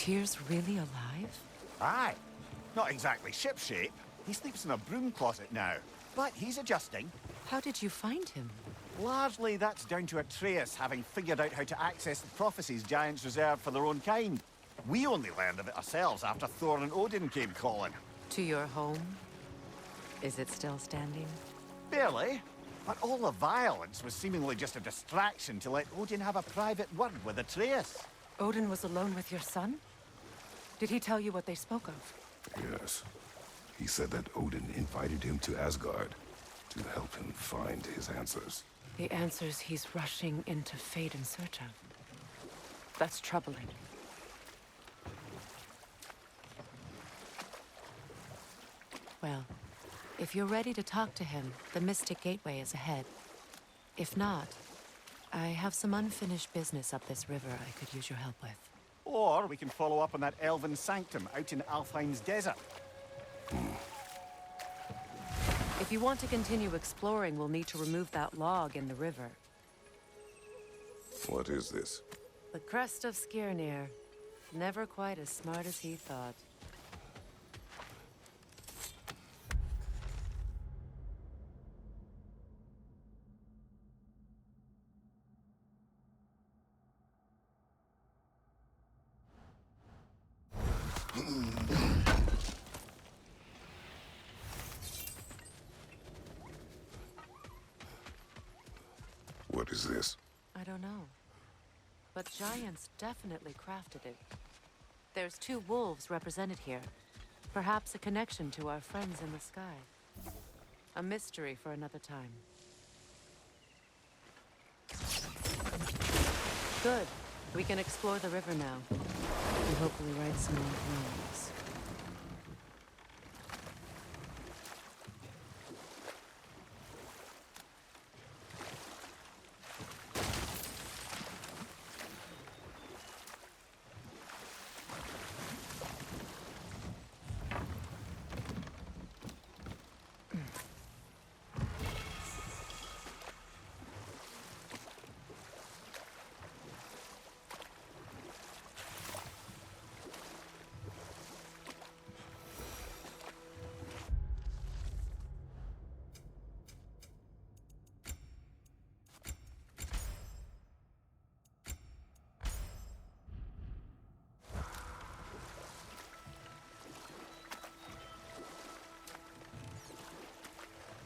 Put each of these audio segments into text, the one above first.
Tyr's really alive? Aye. Not exactly shipshape. He sleeps in a broom closet now. But he's adjusting. How did you find him? Largely, that's down to Atreus having figured out how to access the prophecies giants reserve for their own kind. We only learned of it ourselves after Thor and Odin came calling. To your home? Is it still standing? Barely. But all the violence was seemingly just a distraction to let Odin have a private word with Atreus. Odin was alone with your son? Did he tell you what they spoke of? Yes. He said that Odin invited him to Asgard to help him find his answers. The answers he's rushing into fate in search of. That's troubling. Well, if you're ready to talk to him, the Mystic Gateway is ahead. If not, I have some unfinished business up this river I could use your help with. Or we can follow up on that elven sanctum out in Alfheim's desert. If you want to continue exploring, we'll need to remove that log in the river. What is this? The crest of Skirnir. Never quite as smart as he thought. What is this? I don't know. But giants definitely crafted it. There's 2 wolves represented here. Perhaps a connection to our friends in the sky. A mystery for another time. Good. We can explore the river now. And hopefully right some more wrongs.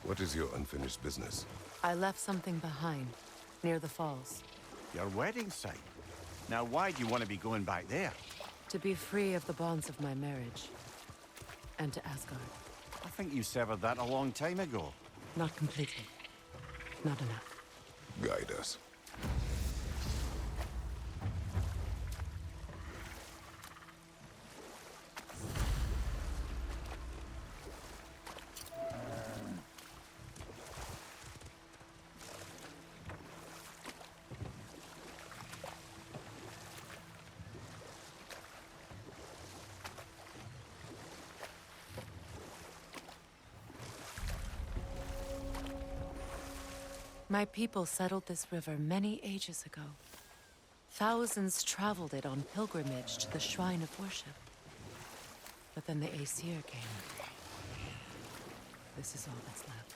What is your unfinished business? I left something behind, near the falls. Your wedding site. Now why do you want to be going back there? To be free of the bonds of my marriage. And to Asgard. I think you severed that a long time ago. Not completely. Not enough. Guide us. My people settled this river many ages ago. Thousands traveled it on pilgrimage to the shrine of worship. But then the Aesir came. This is all that's left.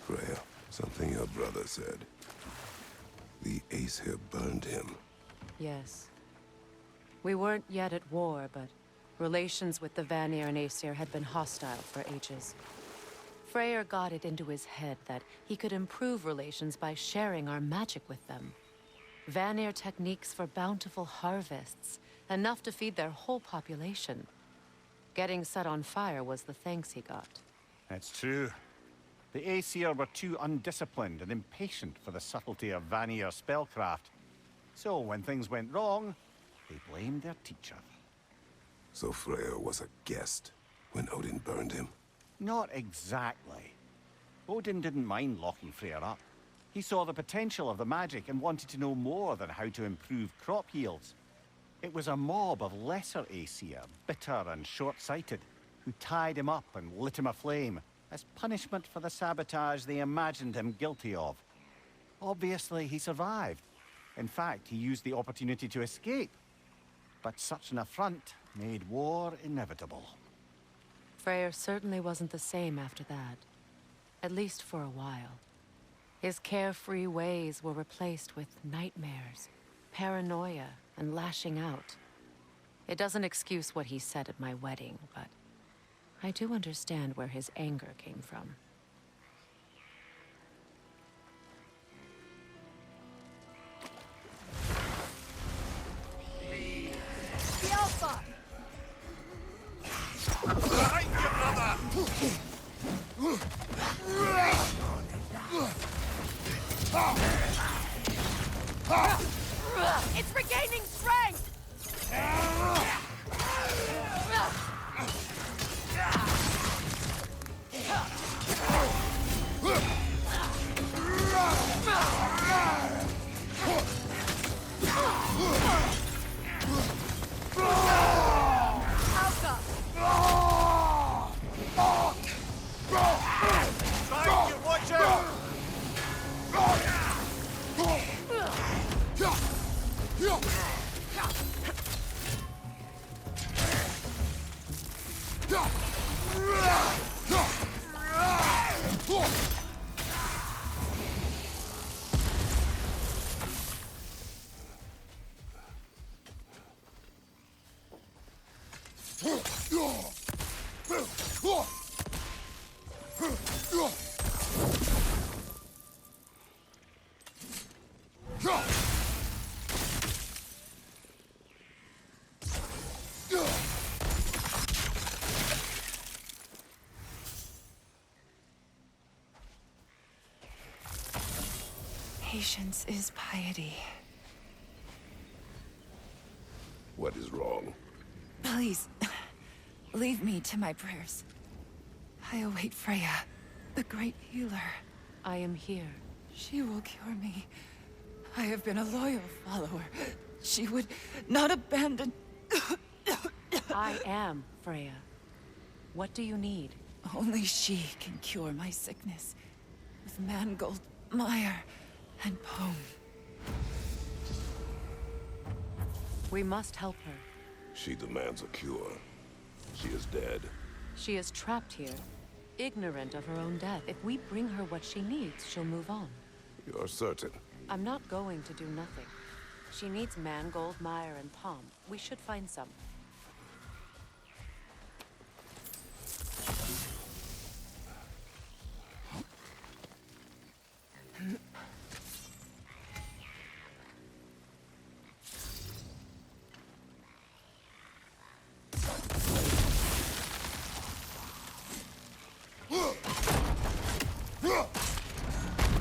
Freya, something your brother said. The Aesir burned him. Yes. We weren't yet at war, but relations with the Vanir and Aesir had been hostile for ages. Freyr got it into his head that he could improve relations by sharing our magic with them. Vanir techniques for bountiful harvests, enough to feed their whole population. Getting set on fire was the thanks he got. That's true. The Aesir were too undisciplined and impatient for the subtlety of Vanir spellcraft. So when things went wrong, they blamed their teacher. So Freyr was a guest when Odin burned him? Not exactly. Odin didn't mind locking Freyr up. He saw the potential of the magic and wanted to know more than how to improve crop yields. It was a mob of lesser Aesir, bitter and short-sighted, who tied him up and lit him aflame as punishment for the sabotage they imagined him guilty of. Obviously, he survived. In fact, he used the opportunity to escape. But such an affront made war inevitable. Freyr certainly wasn't the same after that. At least for a while. His carefree ways were replaced with nightmares, paranoia, and lashing out. It doesn't excuse what he said at my wedding, but I do understand where his anger came from. The Alpha! It's regaining strength! Watch out! Patience is piety. What is wrong? Please, leave me to my prayers. I await Freya, the great healer. I am here. She will cure me. I have been a loyal follower. She would not abandon... I am Freya. What do you need? Only she can cure my sickness. With mangold, mire, and poem. We must help her. She demands a cure. She is dead. She is trapped here, ignorant of her own death. If we bring her what she needs, she'll move on. You're certain? I'm not going to do nothing. She needs mangold, mire, and palm. We should find some.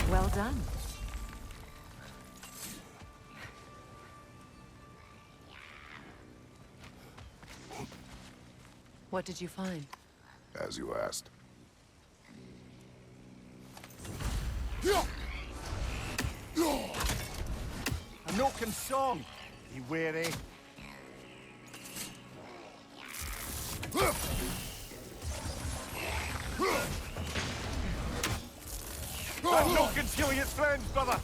Well done. What did you find? As you asked. A Noken song! Be wary. That Noken's healing its friends, brother!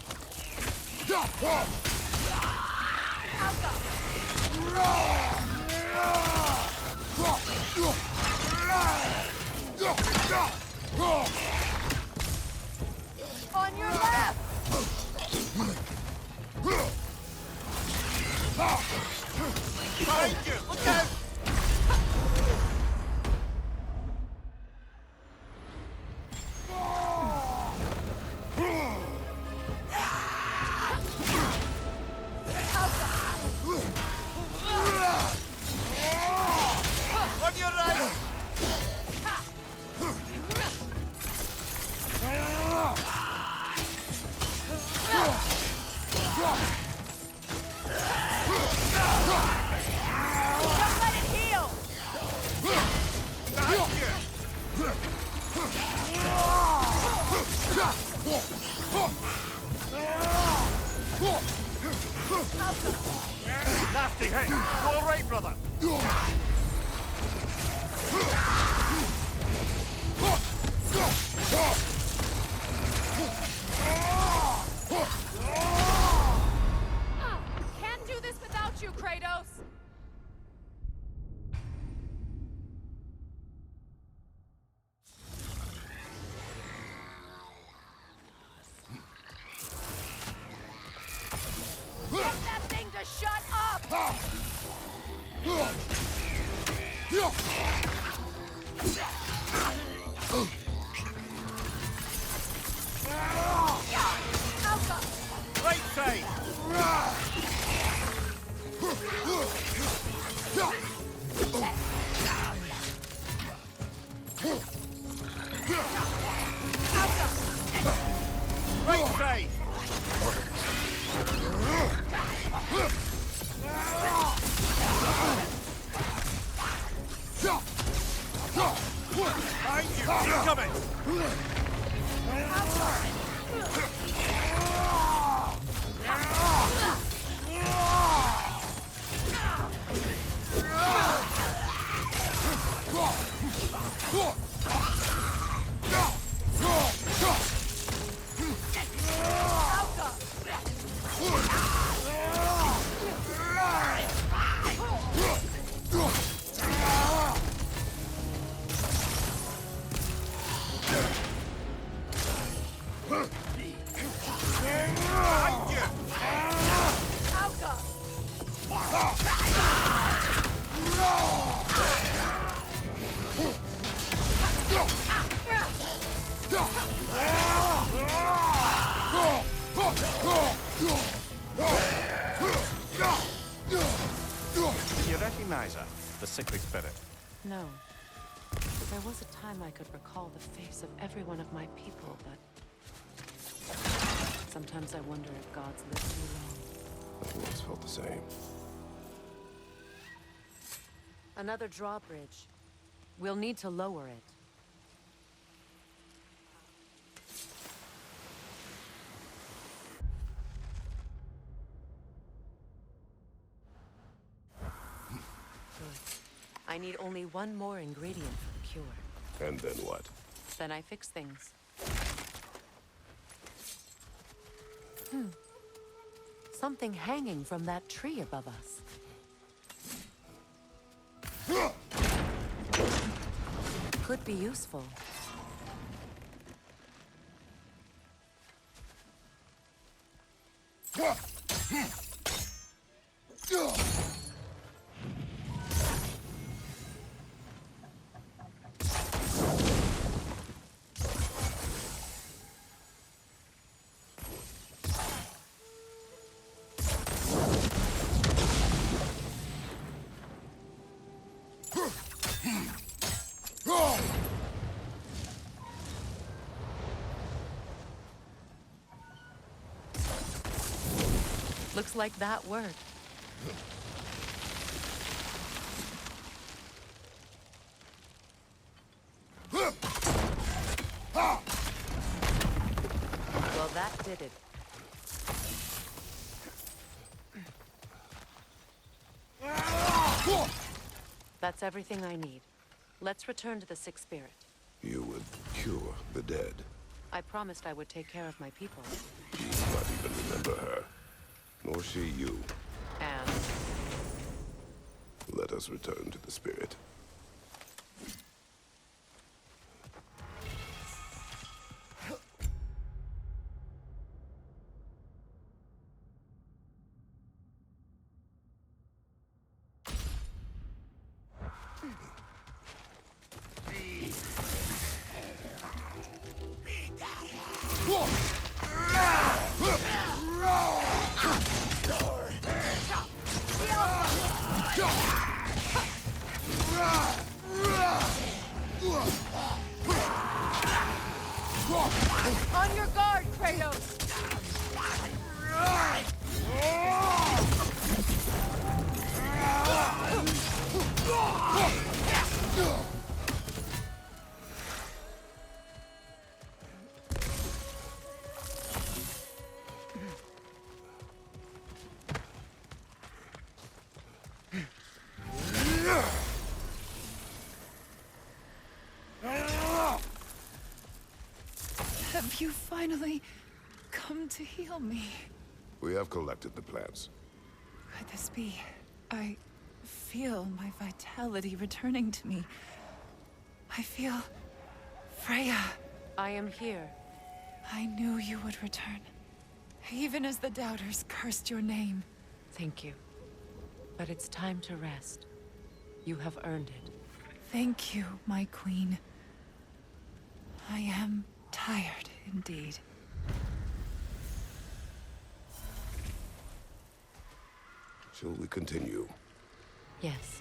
On your left! Behind you! Look out! On your right! Nasty hit! You all right, brother? Can't do this without you, Kratos! Get that thing to shut up! Right side! Right side! Behind you! Incoming! Did you recognize her? The sickly spirit? No. There was a time I could recall the face of every one of my people, but... sometimes I wonder if gods live too long. I've always felt the same. Another drawbridge. We'll need to lower it. Good. I need only one more ingredient for the cure. And then what? Then I fix things. Something hanging from that tree above us. Could be useful. Looks like that worked. Well, that did it. That's everything I need. Let's return to the Sixth Spirit. You would cure the dead. I promised I would take care of my people. You do not even remember her. Nor she you. And Let us return to the spirit. Have you finally come to heal me? We have collected the plants. Could this be? I feel my vitality returning to me. I feel... Freya. I am here. I knew you would return. Even as the doubters cursed your name. Thank you. But it's time to rest. You have earned it. Thank you, my queen. I am tired indeed. Shall we continue? Yes.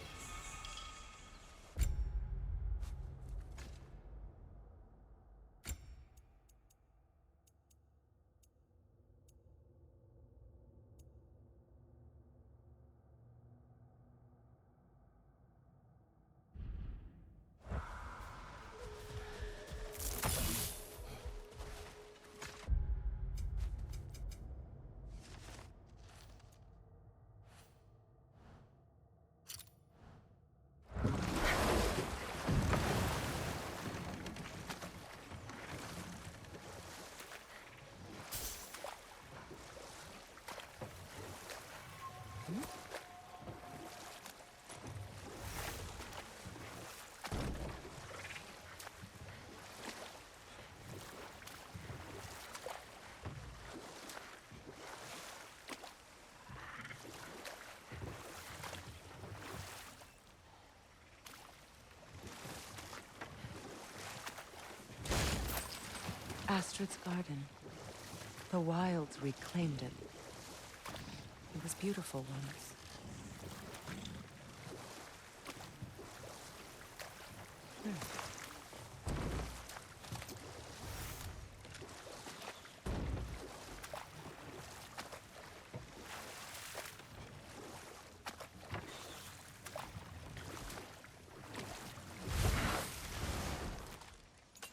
Astrid's garden. The wilds reclaimed it. It was beautiful once.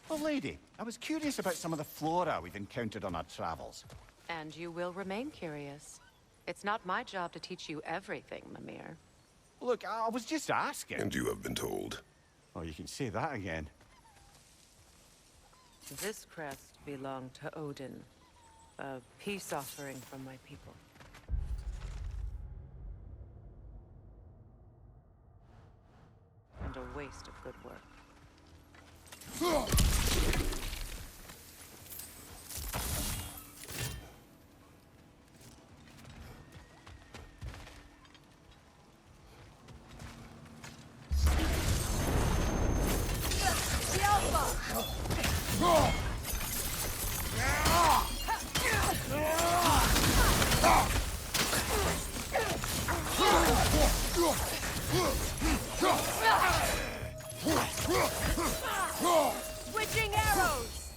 Well, lady, I was curious about some of the flora we've encountered on our travels. And you will remain curious. It's not my job to teach you everything, Mimir. Look, I was just asking. And you have been told. Oh, you can say that again. This crest belonged to Odin. A peace offering from my people. And a waste of good work. Switching arrows!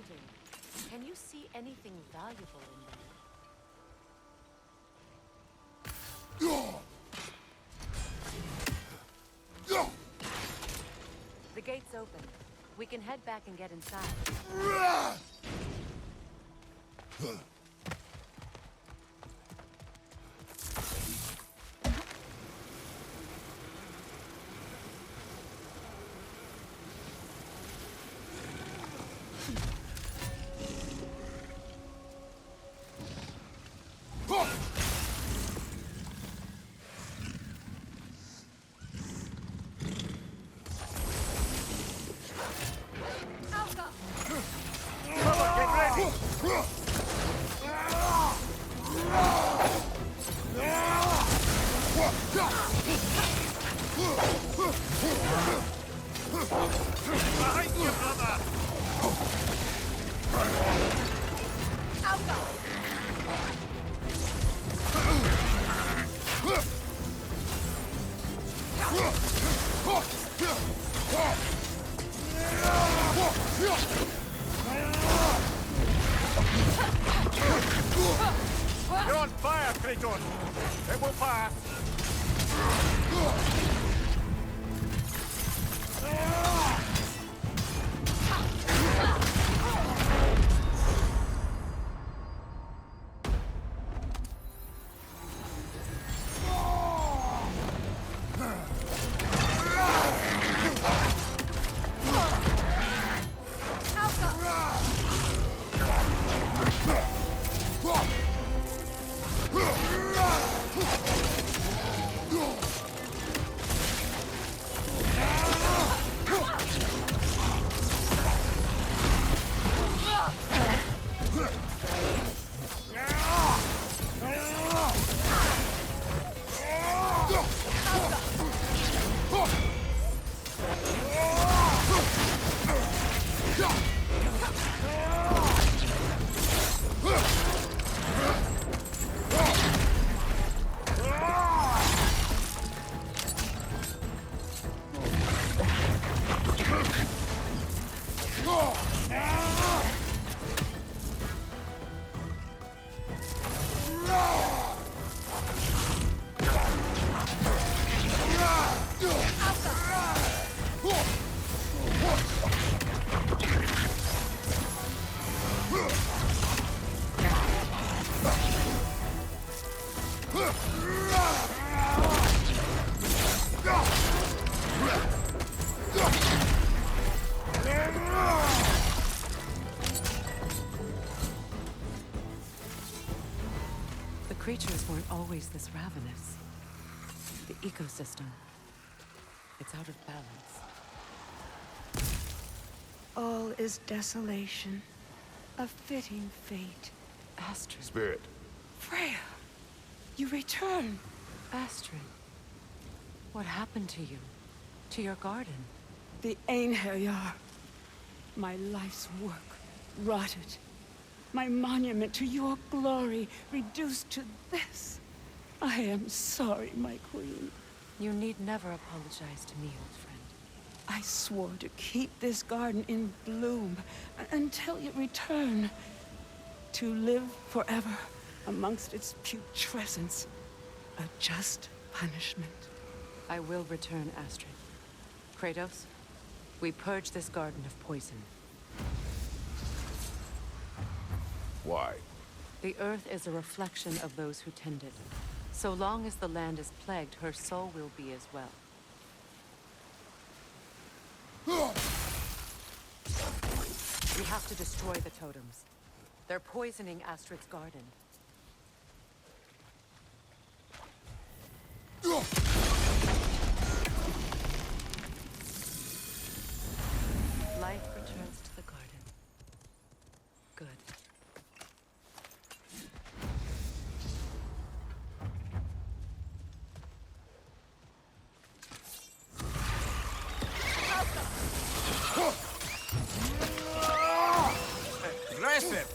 building. Can you see anything valuable in there? The gate's open. We can head back and get inside. You're on fire, Kratos! It will pass! The creatures weren't always this ravenous. The ecosystem, it's out of balance. All is desolation. A fitting fate. Astrid. Spirit. Freya, you return. Astrid. What happened to you? To your garden? The Einherjar. My life's work, rotted. My monument to your glory, reduced to this. I am sorry, my queen. You need never apologize to me, old friend. I swore to keep this garden in bloom until you return. To live forever amongst its putrescence. A just punishment. I will return, Astrid. Kratos, we purge this garden of poison. Why? The earth is a reflection of those who tend it. So long as the land is plagued, her soul will be as well. We have to destroy the totems. They're poisoning Astrid's garden. Life returns to the garden. Good. Aggressive!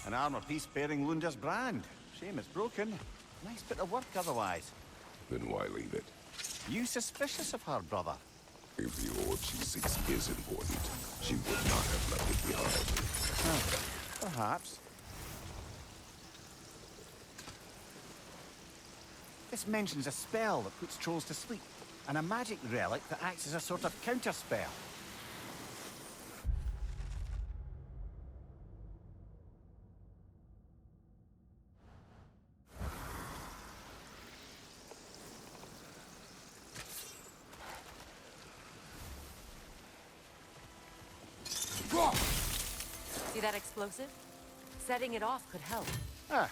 An armor piece bearing Lunda's brand. Shame it's broken. Nice bit of work otherwise. Then why leave it? You suspicious of her, brother? If the orb she seeks is important, she would not have left it behind. Perhaps. This mentions a spell that puts trolls to sleep, and a magic relic that acts as a sort of counter-spell. See that explosive? Setting it off could help. Ah,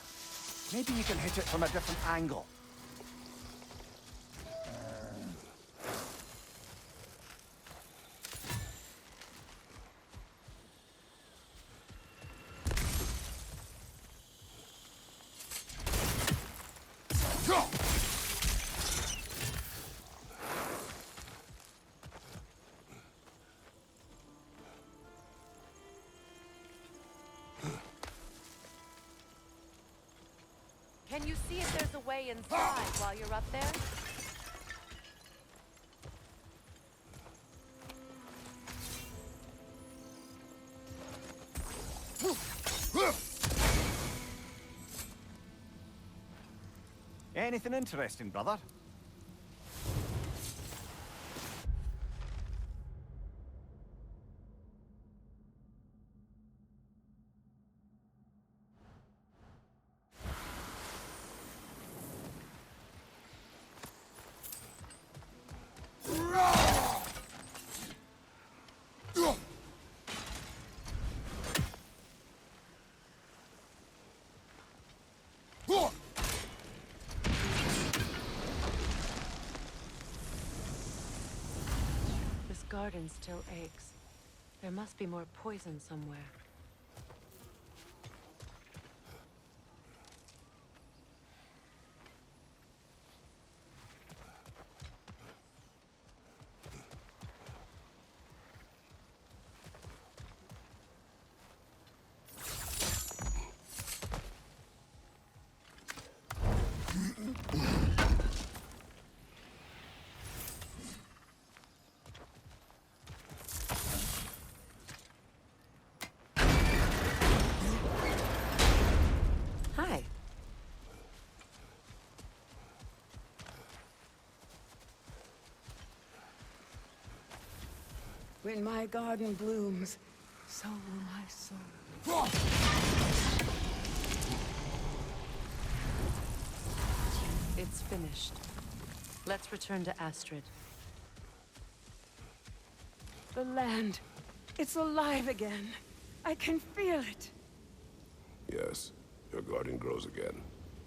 maybe you can hit it from a different angle. Can you see if there's a way inside while you're up there? Anything interesting, brother? This garden still aches. There must be more poison somewhere. Hi. When my garden blooms, so will my soul. It's finished. Let's return to Astrid. The land, it's alive again. I can feel it. Yes, your garden grows again.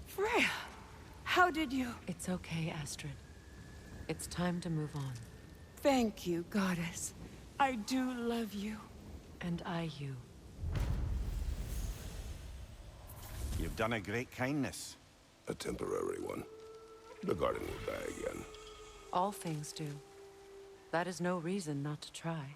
Freya, how did you? It's okay, Astrid. It's time to move on. Thank you, goddess. I do love you. And I you. You've done a great kindness. A temporary one. The garden will die again. All things do. That is no reason not to try.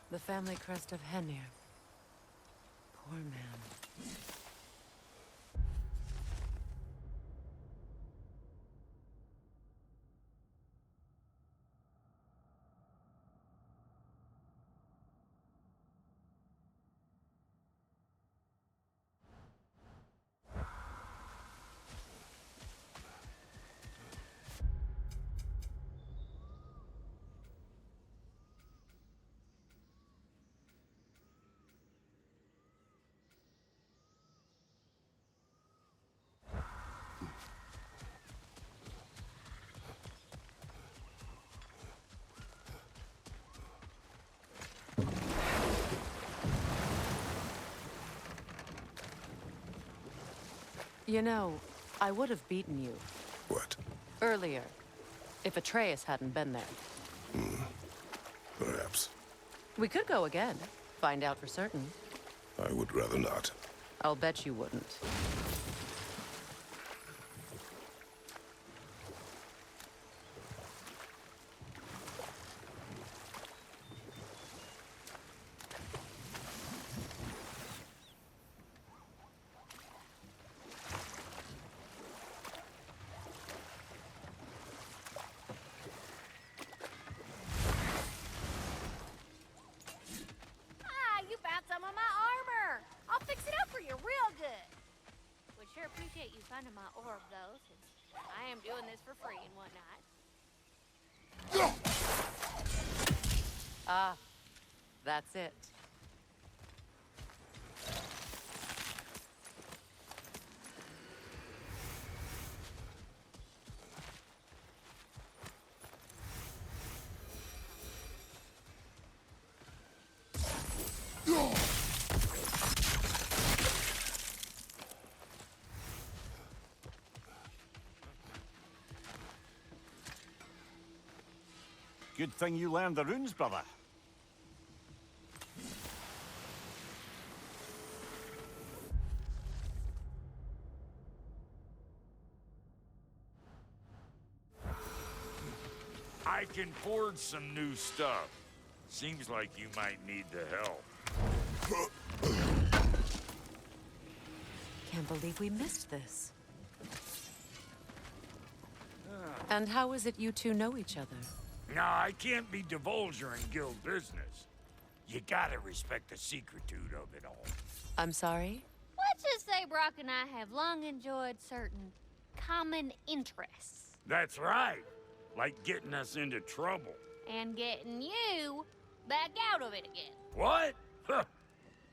The family crest of Henir. Poor man. You know, I would have beaten you What? earlier, if Atreus hadn't been there. Perhaps. We could go again, find out for certain. I would rather not. I'll bet you wouldn't. You found some of my armor. I'll fix it up for you real good. Would sure appreciate you finding my orb, though, since I am doing this for free and whatnot. Ah, that's it. Good thing you learned the runes, brother. I can forge some new stuff. Seems like you might need the help. Can't believe we missed this. And how is it you two know each other? Nah, I can't be divulging guild business. You gotta respect the secretude of it all. I'm sorry? Let's just say Brock and I have long enjoyed certain common interests. That's right. Like getting us into trouble. And getting you back out of it again. What? Huh.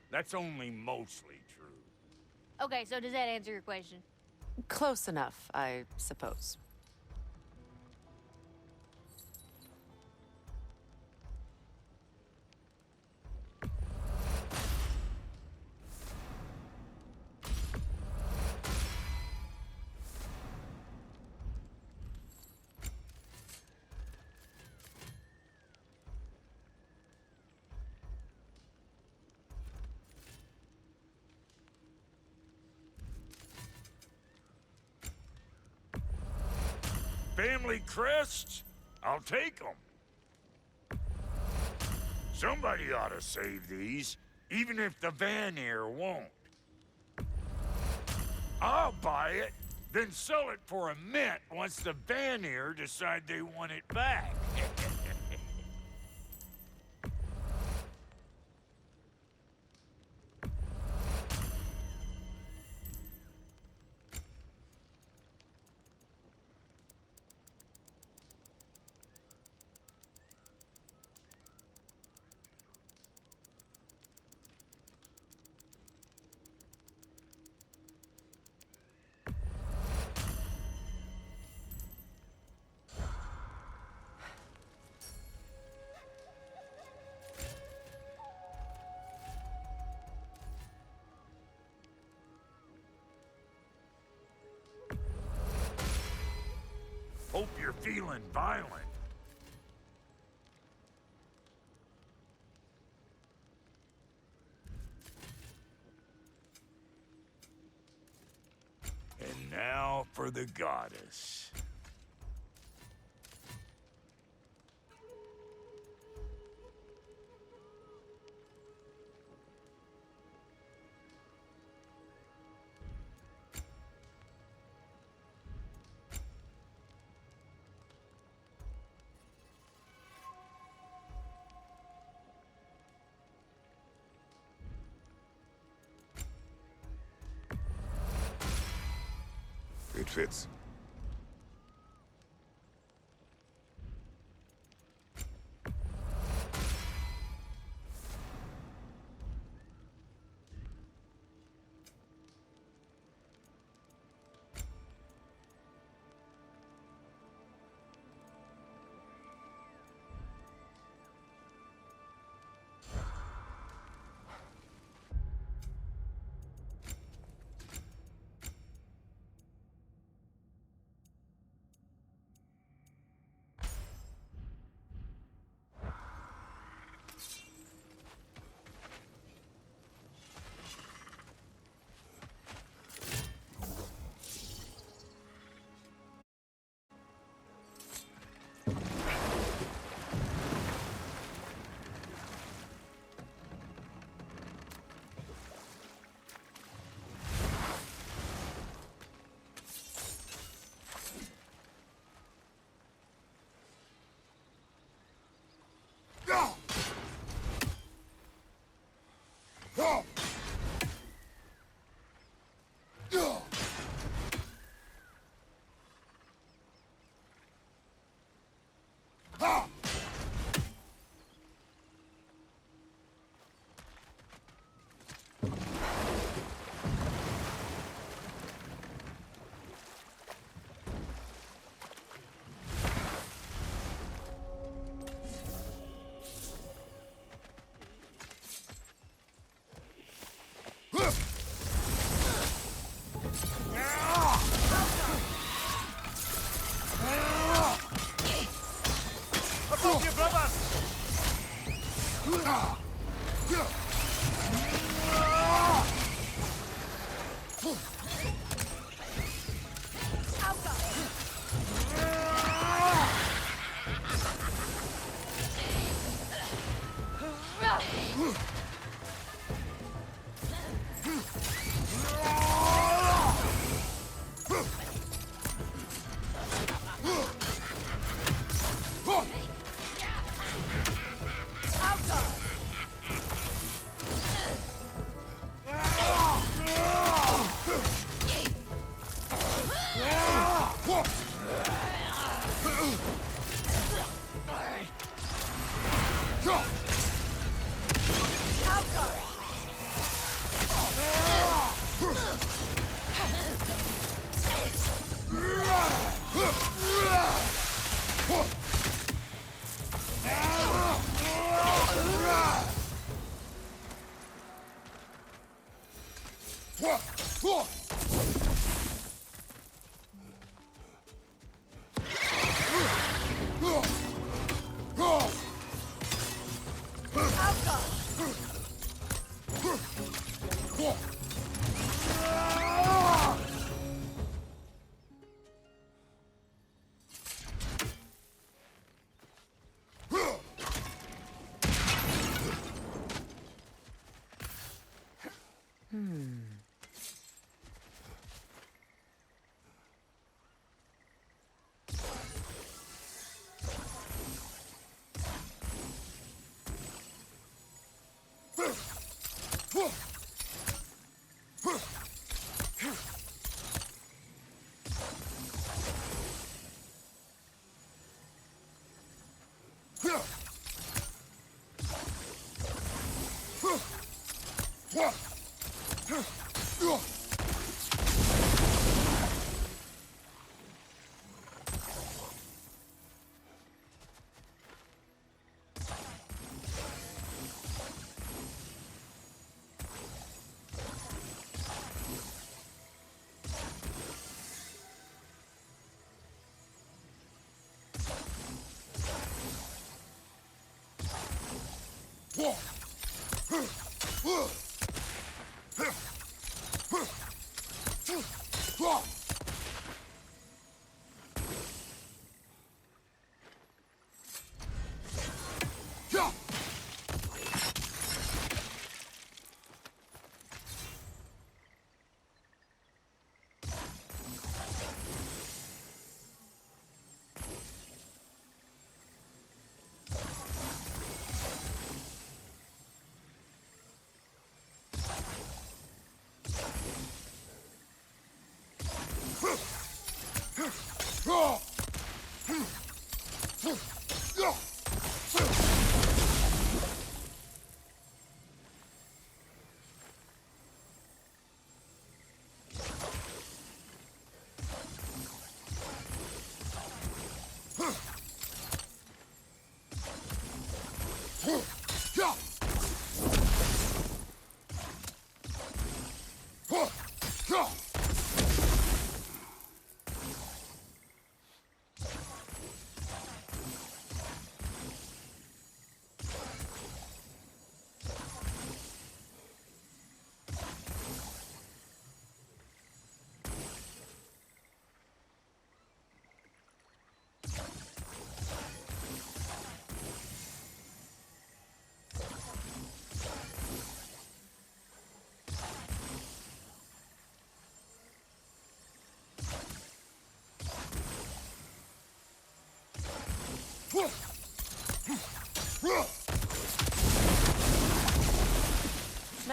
That's only mostly true. Okay, so does that answer your question? Close enough, I suppose. Family crests? I'll take them. Somebody ought to save these, even if the Vanir won't. I'll buy it, then sell it for a mint once the Vanir decide they want it back. Hope you're feeling violent. And now for the goddess. fits.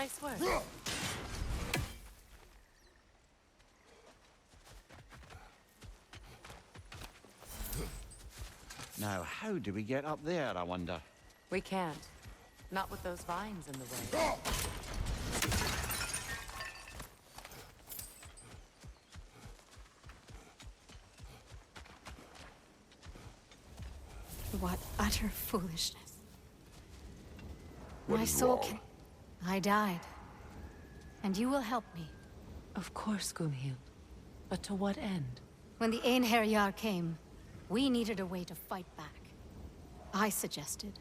Nice work. Now, how do we get up there, I wonder? We can't. Not with those vines in the way. What utter foolishness. What My is soul wrong? can... I died. And you will help me. Of course, Gunhild. But to what end? When the Einherjar came, we needed a way to fight back. I suggested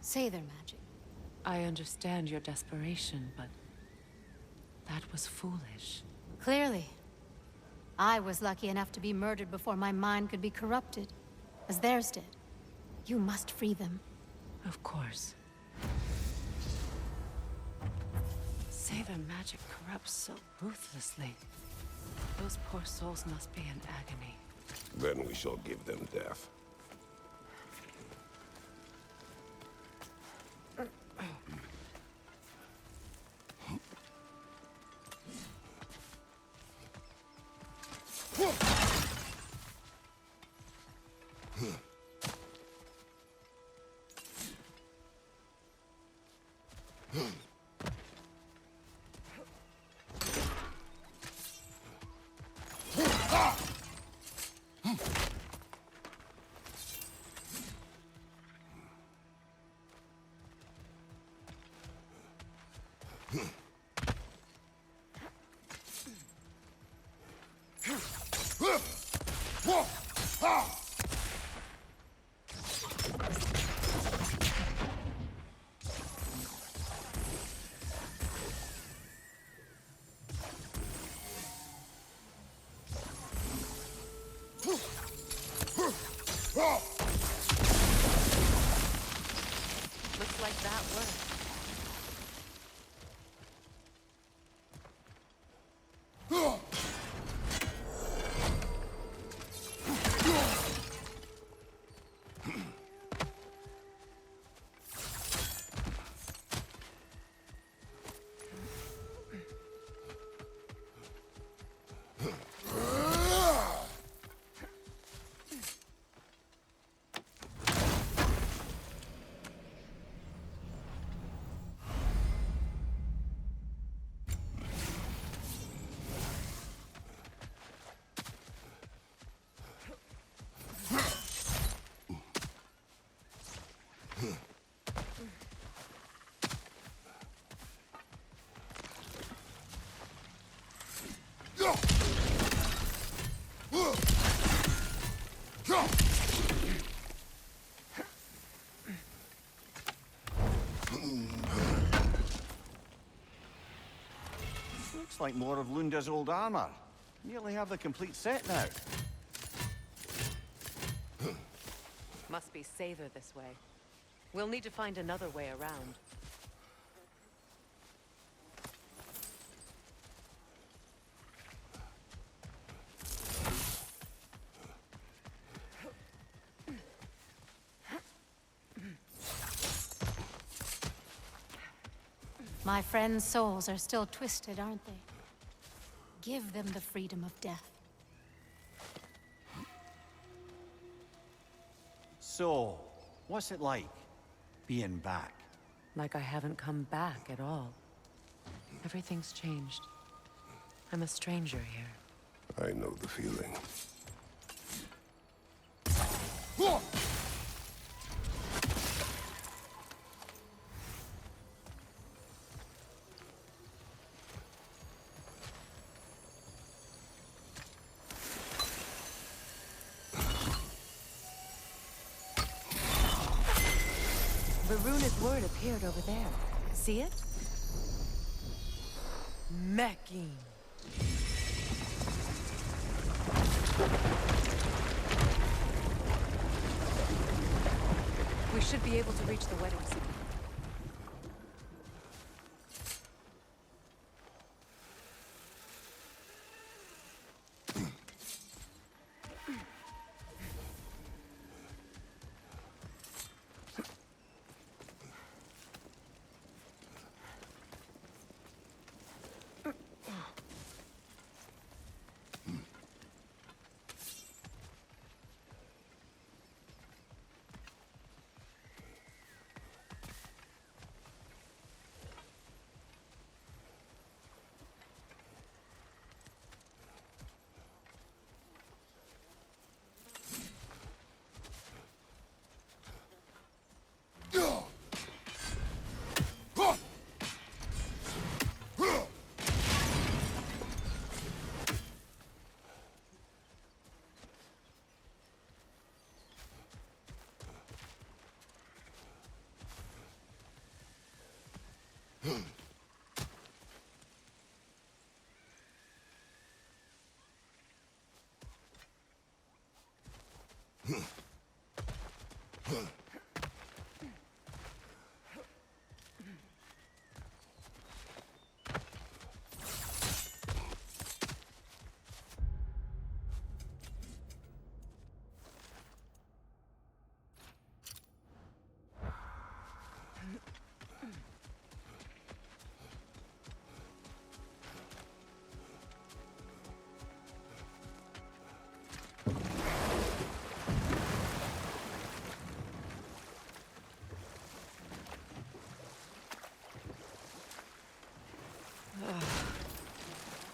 Sather magic. I understand your desperation, but that was foolish. Clearly. I was lucky enough to be murdered before my mind could be corrupted, as theirs did. You must free them. Of course. Sather magic corrupts so ruthlessly. Those poor souls must be in agony. Then we shall give them death. Looks like that worked. Looks like more of Lunda's old armor. Nearly have the complete set now. Must be Sather this way. We'll need to find another way around. My friends' souls are still twisted, aren't they? Give them the freedom of death. So, what's it like, being back? Like I haven't come back at all. Everything's changed. I'm a stranger here. I know the feeling. The runic word appeared over there. See it? Mecking. We should be able to reach the wedding city.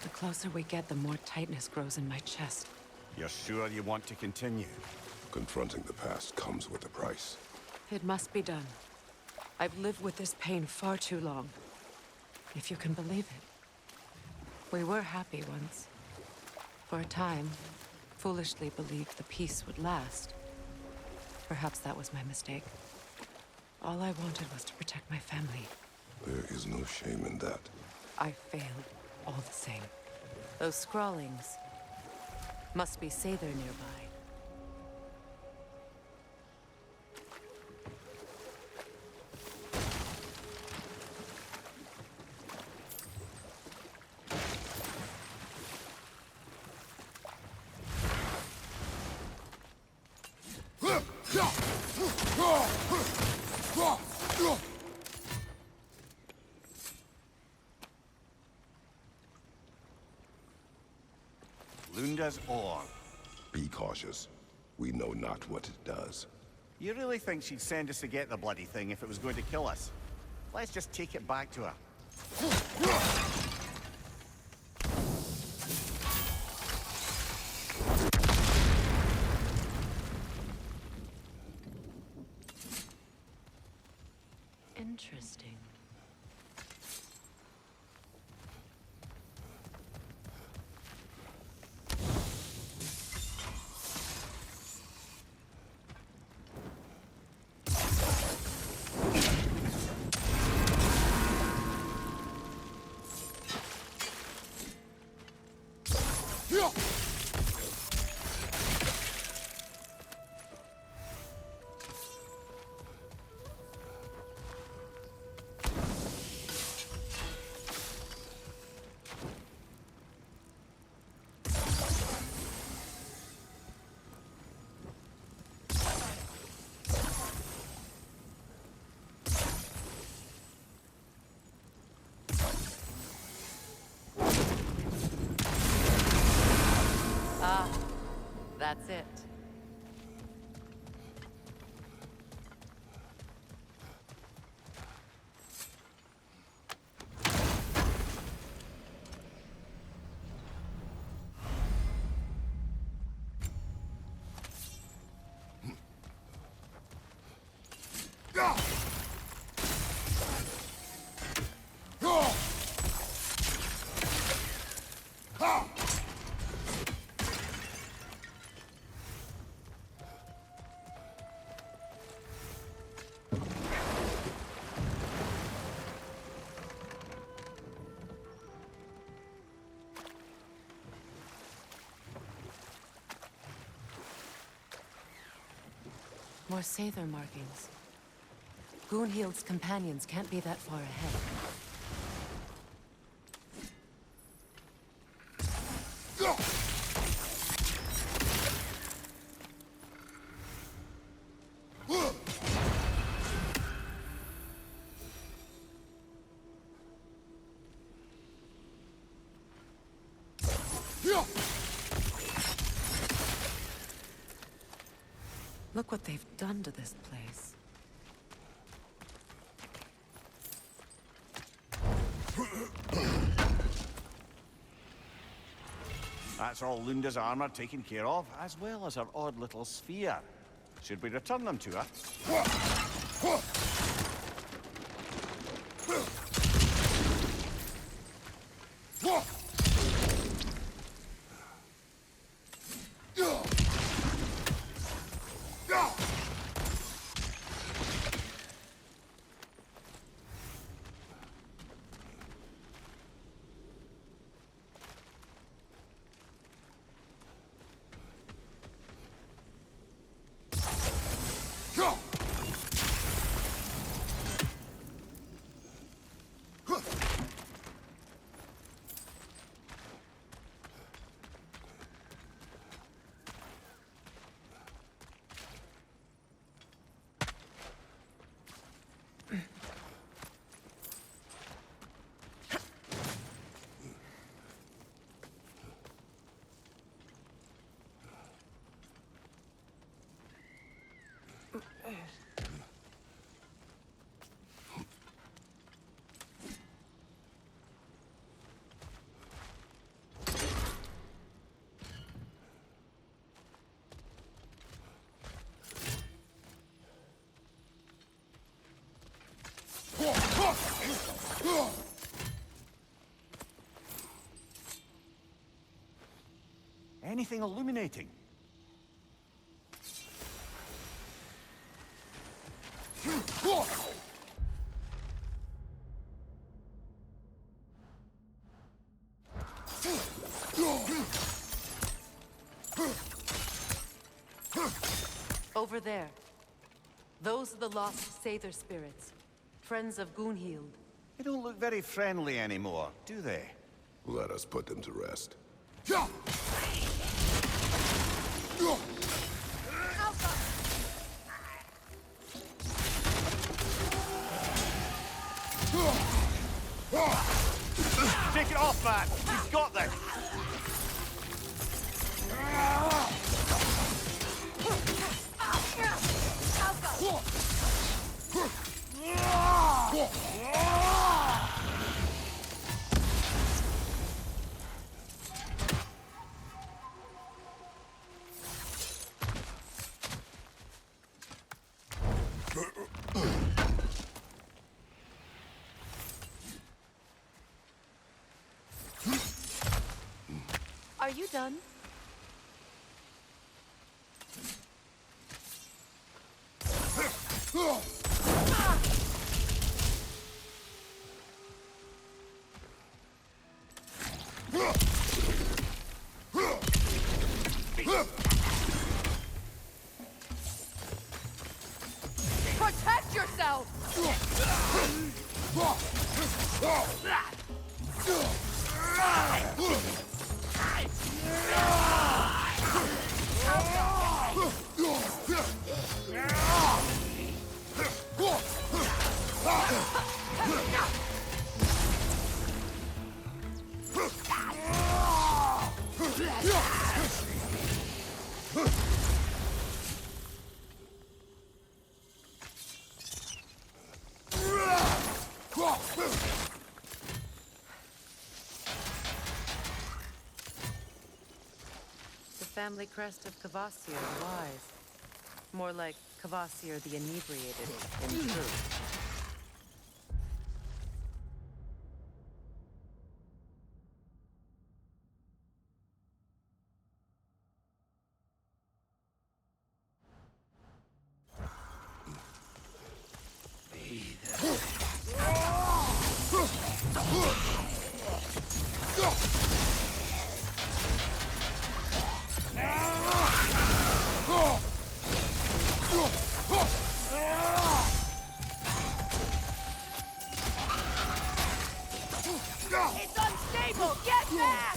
The closer we get, the more tightness grows in my chest. You're sure you want to continue? Confronting the past comes with a price. It must be done. I've lived with this pain far too long. If you can believe it. We were happy once. For a time, foolishly believed the peace would last. Perhaps that was my mistake. All I wanted was to protect my family. There is no shame in that. I failed, all the same. Those scrawlings must be Sather nearby. Lunda's ore. Be cautious. We know not what it does. You really think she'd send us to get the bloody thing if it was going to kill us? Let's just take it back to her. Interesting. That's it. More Sather markings. Gunhild's companions can't be that far ahead. Look what they've done to this place. That's all Lunda's armor taken care of, as well as her odd little sphere. Should we return them to her? Anything illuminating? Over there. Those are the lost Sather spirits. Friends of Gunhild. They don't look very friendly anymore, do they? Let us put them to rest. Take it off, man! He's got this! Are you done? Protect yourself! The family crest of Kvasir the Wise. More like Kvasir the Inebriated, in truth. It's unstable! Get back!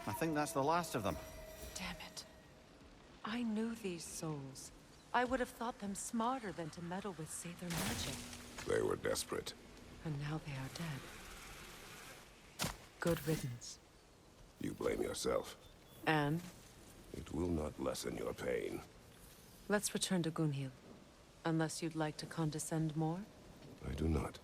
I think that's the last of them. Damn it. I knew these souls. I would have thought them smarter than to meddle with Sather magic. They were desperate. And now they are dead. Good riddance. You blame yourself. And It will not lessen your pain. let's return to Gunhild. Unless you'd like to condescend more? I do not.